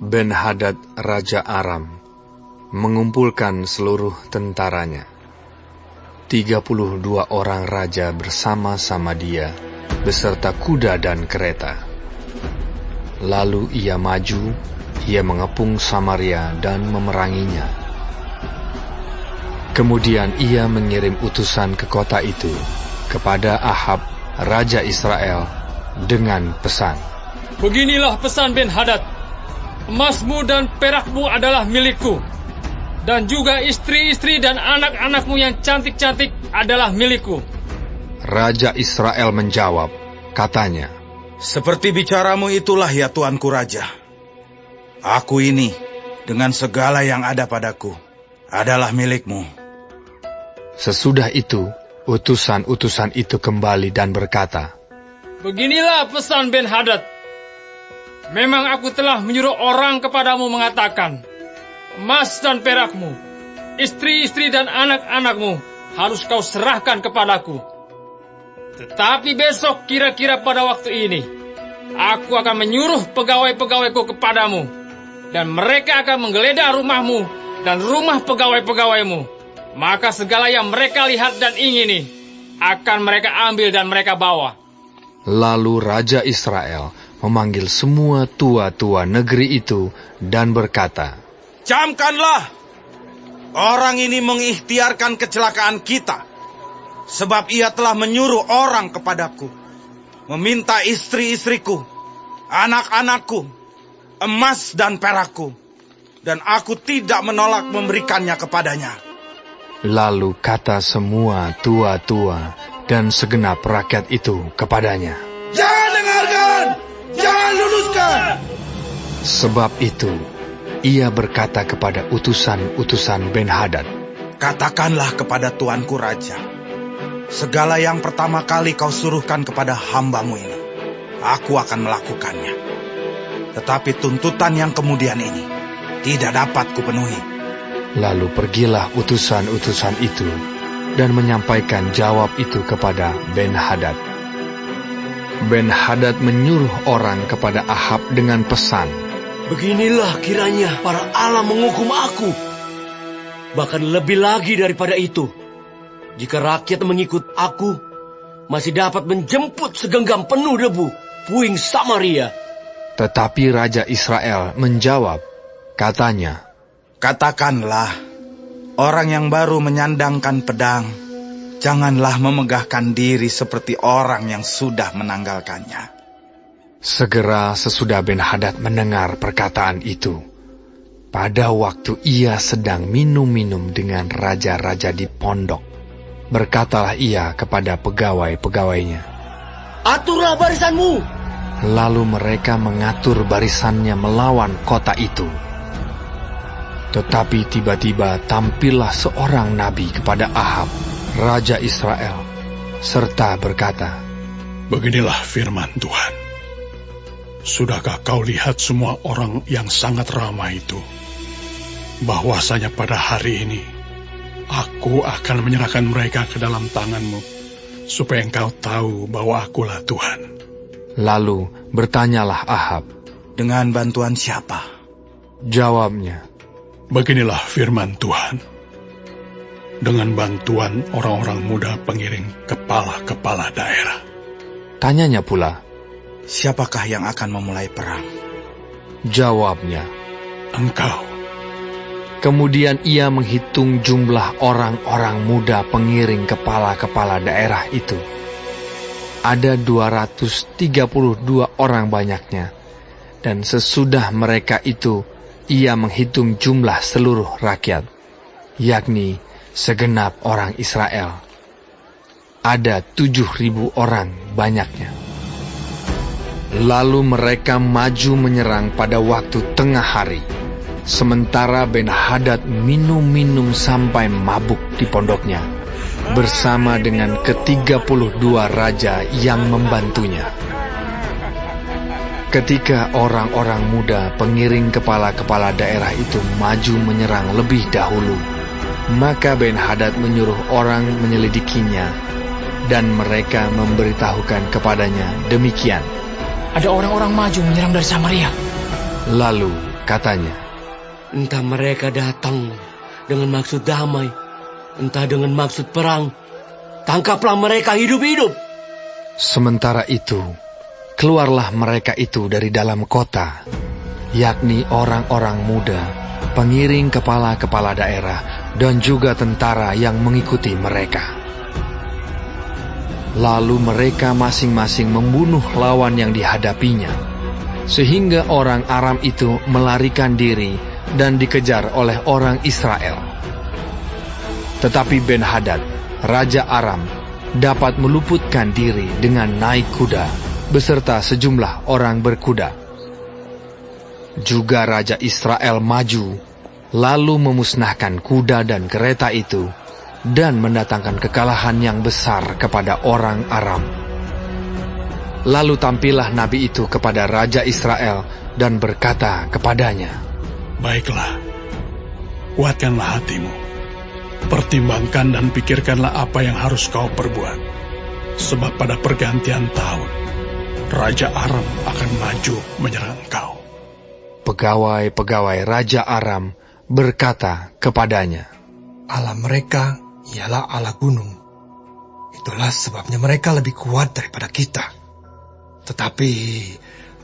Ben-Hadad Raja Aram mengumpulkan seluruh tentaranya. 32 orang raja bersama-sama dia, beserta kuda dan kereta. Lalu ia maju, ia mengepung Samaria dan memeranginya. Kemudian ia mengirim utusan ke kota itu, kepada Ahab, Raja Israel, dengan pesan. Beginilah pesan Ben-Hadad. Emasmu dan perakmu adalah milikku, dan juga istri-istri dan anak-anakmu yang cantik-cantik adalah milikku. Raja Israel menjawab, katanya, seperti bicaramu itulah ya tuanku raja. Aku ini, dengan segala yang ada padaku, adalah milikmu. Sesudah itu, utusan-utusan itu kembali dan berkata, beginilah pesan Ben-Hadad. Memang aku telah menyuruh orang kepadamu mengatakan, emas dan perakmu, istri-istri dan anak-anakmu harus kau serahkan kepadaku. Tetapi besok kira-kira pada waktu ini, aku akan menyuruh pegawai-pegawaiku kepadamu, dan mereka akan menggeledah rumahmu dan rumah pegawai-pegawaimu. Maka segala yang mereka lihat dan ingini, akan mereka ambil dan mereka bawa. Lalu Raja Israel memanggil semua tua-tua negeri itu dan berkata, camkanlah! Orang ini mengikhtiarkan kecelakaan kita, sebab ia telah menyuruh orang kepadaku, meminta istri-istriku, anak-anakku, emas dan perakku, dan aku tidak menolak memberikannya kepadanya. Lalu kata semua tua-tua dan segenap rakyat itu kepadanya, jangan dengarkan! Jangan luluskan! Sebab itu, ia berkata kepada utusan-utusan Ben-Hadad, katakanlah kepada tuanku raja, segala yang pertama kali kau suruhkan kepada hambamu ini, aku akan melakukannya. Tetapi tuntutan yang kemudian ini tidak dapat kupenuhi. Lalu pergilah utusan-utusan itu dan menyampaikan jawab itu kepada Ben-Hadad. Ben-Hadad menyuruh orang kepada Ahab dengan pesan, beginilah kiranya para Allah menghukum aku. Bahkan lebih lagi daripada itu, jika rakyat mengikut aku, masih dapat menjemput segenggam penuh debu puing Samaria. Tetapi Raja Israel menjawab, katanya, katakanlah, orang yang baru menyandangkan pedang, janganlah memegahkan diri seperti orang yang sudah menanggalkannya. Segera sesudah Ben-Hadad mendengar perkataan itu, pada waktu ia sedang minum-minum dengan raja-raja di pondok, berkatalah ia kepada pegawai-pegawainya, aturlah barisanmu. Lalu mereka mengatur barisannya melawan kota itu. Tetapi tiba-tiba tampillah seorang nabi kepada Ahab, Raja Israel, serta berkata, beginilah firman Tuhan. Sudahkah kau lihat semua orang yang sangat ramai itu? Bahwasanya pada hari ini, aku akan menyerahkan mereka ke dalam tanganmu, supaya engkau tahu bahwa akulah Tuhan. Lalu bertanyalah Ahab, dengan bantuan siapa? Jawabnya, beginilah firman Tuhan. Dengan bantuan orang-orang muda pengiring kepala-kepala daerah. Tanyanya pula, siapakah yang akan memulai perang? Jawabnya, engkau. Kemudian ia menghitung jumlah orang-orang muda pengiring kepala-kepala daerah itu. Ada 232 orang banyaknya, dan sesudah mereka itu, ia menghitung jumlah seluruh rakyat, yakni segenap orang Israel. Ada 7.000 orang banyaknya. Lalu mereka maju menyerang pada waktu tengah hari, sementara Ben-Hadad minum-minum sampai mabuk di pondoknya, bersama dengan ke-32 raja yang membantunya. Ketika orang-orang muda pengiring kepala-kepala daerah itu maju menyerang lebih dahulu, maka Ben-Hadad menyuruh orang menyelidikinya, dan mereka memberitahukan kepadanya demikian, ada orang-orang maju menyerang dari Samaria. Lalu katanya, Entah mereka datang dengan maksud damai, entah dengan maksud perang. Tangkaplah mereka hidup-hidup. Sementara itu, keluarlah mereka itu dari dalam kota, yakni orang-orang muda, pengiring kepala-kepala daerah, dan juga tentara yang mengikuti mereka. Lalu mereka masing-masing membunuh lawan yang dihadapinya, sehingga orang Aram itu melarikan diri dan dikejar oleh orang Israel. Tetapi Ben-Hadad, Raja Aram, dapat meluputkan diri dengan naik kuda beserta sejumlah orang berkuda. Juga Raja Israel maju, lalu memusnahkan kuda dan kereta itu, dan mendatangkan kekalahan yang besar kepada orang Aram. Lalu tampillah nabi itu kepada Raja Israel dan berkata kepadanya, Baiklah, kuatkanlah hatimu. Pertimbangkan dan pikirkanlah apa yang harus kau perbuat. Sebab pada pergantian tahun, Raja Aram akan maju menyerang kau. Pegawai-pegawai Raja Aram berkata kepadanya, Allah mereka ialah Allah gunung. Itulah sebabnya mereka lebih kuat daripada kita. Tetapi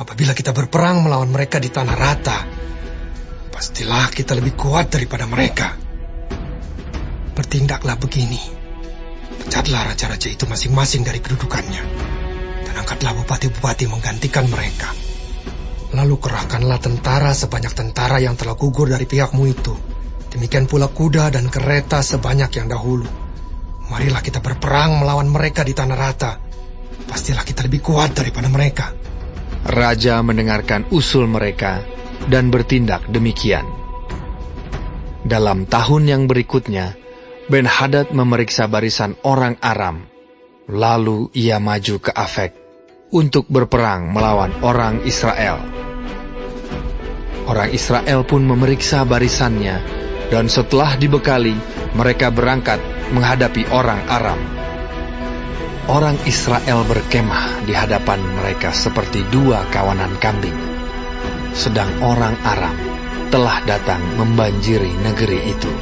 apabila kita berperang melawan mereka di tanah rata, pastilah kita lebih kuat daripada mereka. Bertindaklah begini. Pecatlah raja-raja itu masing-masing dari kedudukannya, dan angkatlah bupati-bupati menggantikan mereka. Lalu kerahkanlah tentara sebanyak tentara yang telah gugur dari pihakmu itu. Demikian pula kuda dan kereta sebanyak yang dahulu. Marilah kita berperang melawan mereka di tanah rata. Pastilah kita lebih kuat daripada mereka. Raja mendengarkan usul mereka dan bertindak demikian. Dalam tahun yang berikutnya, Ben-Hadad memeriksa barisan orang Aram. Lalu ia maju ke Afek untuk berperang melawan orang Israel. Orang Israel pun memeriksa barisannya, dan setelah dibekali, mereka berangkat menghadapi orang Aram. Orang Israel berkemah di hadapan mereka seperti dua kawanan kambing, sedang orang Aram telah datang membanjiri negeri itu.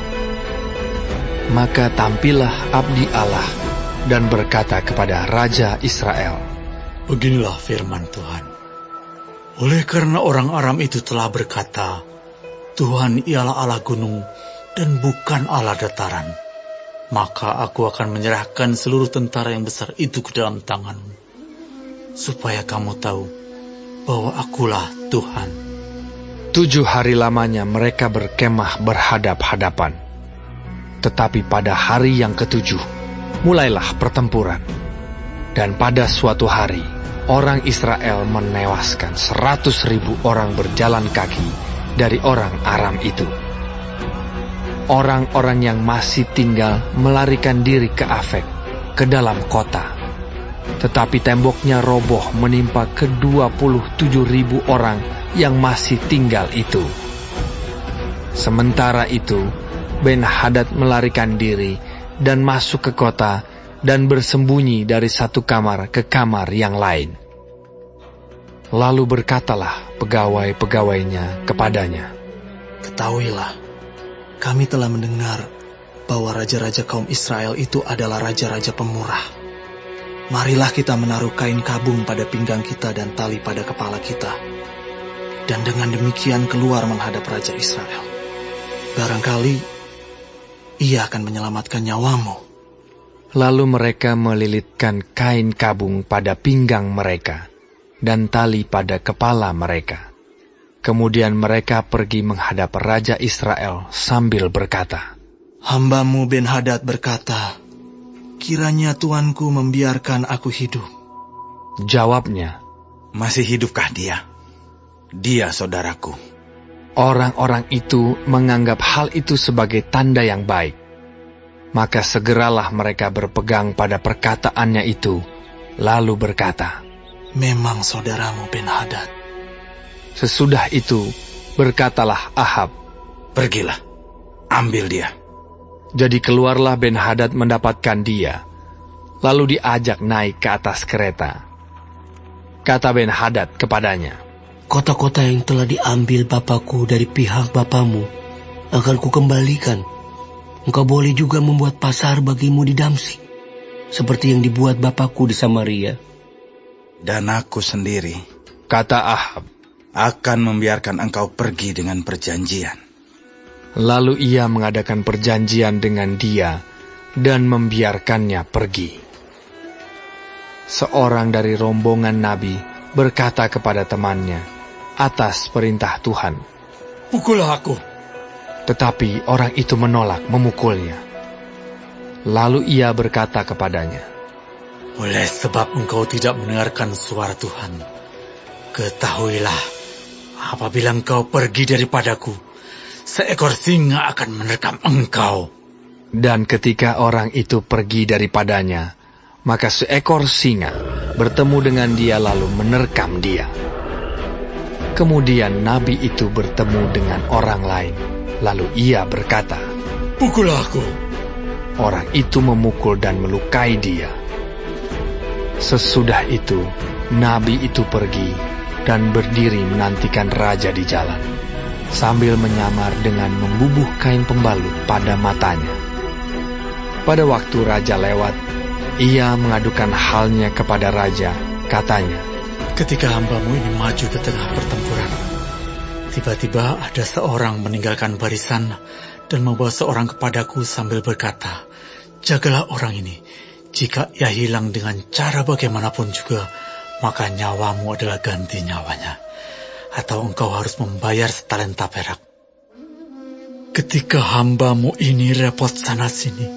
Maka tampillah abdi Allah dan berkata kepada Raja Israel, Beginilah firman Tuhan. Oleh karena orang Aram itu telah berkata, Tuhan ialah Allah gunung dan bukan Allah dataran, maka aku akan menyerahkan seluruh tentara yang besar itu ke dalam tanganmu, supaya kamu tahu bahwa akulah Tuhan. 7 hari lamanya mereka berkemah berhadap-hadapan. Tetapi pada hari yang ke-7, mulailah pertempuran. Dan pada suatu hari, orang Israel menewaskan 100.000 orang berjalan kaki dari orang Aram itu. Orang-orang yang masih tinggal melarikan diri ke Afek, ke dalam kota. Tetapi temboknya roboh menimpa ke-27.000 orang yang masih tinggal itu. Sementara itu, Ben-Hadad melarikan diri dan masuk ke kota dan bersembunyi dari satu kamar ke kamar yang lain. Lalu berkatalah pegawai-pegawainya kepadanya, Ketahuilah, kami telah mendengar bahwa raja-raja kaum Israel itu adalah raja-raja pemurah. Marilah kita menaruh kain kabung pada pinggang kita dan tali pada kepala kita, dan dengan demikian keluar menghadap Raja Israel. Barangkali ia akan menyelamatkan nyawamu. Lalu mereka melilitkan kain kabung pada pinggang mereka dan tali pada kepala mereka. Kemudian mereka pergi menghadap Raja Israel sambil berkata, Hambamu Ben-Hadad berkata, kiranya tuanku membiarkan aku hidup. Jawabnya, Masih hidupkah dia? Dia saudaraku. orang-orang itu menganggap hal itu sebagai tanda yang baik. Maka segeralah mereka berpegang pada perkataannya itu, lalu berkata, Memang saudaramu Ben-Hadad. Sesudah itu, berkatalah Ahab, Pergilah, ambil dia. Jadi keluarlah Ben-Hadad mendapatkan dia, lalu diajak naik ke atas kereta. Kata Ben-Hadad kepadanya, kota-kota yang telah diambil Bapakku dari pihak Bapamu akan kukembalikan. Engkau boleh juga membuat pasar bagimu di Damsyik, seperti yang dibuat Bapakku di Samaria. Dan aku sendiri, kata Ahab, akan membiarkan engkau pergi dengan perjanjian. Lalu ia mengadakan perjanjian dengan dia dan membiarkannya pergi. Seorang dari rombongan nabi berkata kepada temannya atas perintah Tuhan, Pukullah aku. tetapi orang itu menolak memukulnya. Lalu ia berkata kepadanya, Oleh sebab engkau tidak mendengarkan suara Tuhan, ketahuilah, apabila engkau pergi daripadaku, seekor singa akan menerkam engkau. Dan ketika orang itu pergi daripadanya, maka seekor singa bertemu dengan dia lalu menerkam dia. Kemudian nabi itu bertemu dengan orang lain, lalu ia berkata, Pukullah aku. Orang itu memukul dan melukai dia. Sesudah itu, nabi itu pergi dan berdiri menantikan raja di jalan, sambil menyamar dengan membubuh kain pembalut pada matanya. Pada waktu raja lewat, ia mengadukan halnya kepada raja, katanya, Ketika hambamu ini maju ke tengah pertempuran, tiba-tiba ada seorang meninggalkan barisan dan membawa seorang kepadaku sambil berkata, Jagalah orang ini, jika ia hilang dengan cara bagaimanapun juga, maka nyawamu adalah ganti nyawanya, atau engkau harus membayar setalenta perak. Ketika hambamu ini repot sana-sini,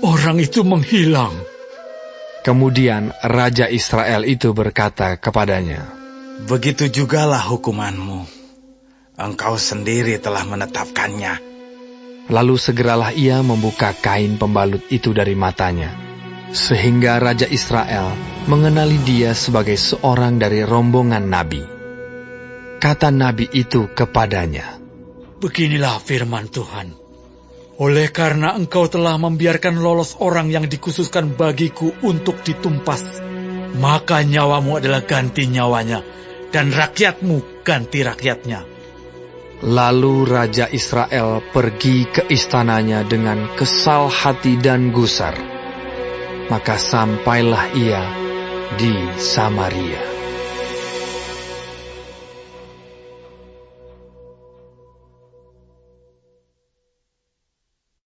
orang itu menghilang. Kemudian Raja Israel itu berkata kepadanya, Begitu jugalah hukumanmu. Engkau sendiri telah menetapkannya. Lalu segeralah ia membuka kain pembalut itu dari matanya, sehingga Raja Israel mengenali dia sebagai seorang dari rombongan nabi. Kata nabi itu kepadanya, Beginilah firman Tuhan. Oleh karena engkau telah membiarkan lolos orang yang dikhususkan bagiku untuk ditumpas, maka nyawamu adalah ganti nyawanya, dan rakyatmu ganti rakyatnya. Lalu Raja Israel pergi ke istananya dengan kesal hati dan gusar. Maka sampailah ia di Samaria.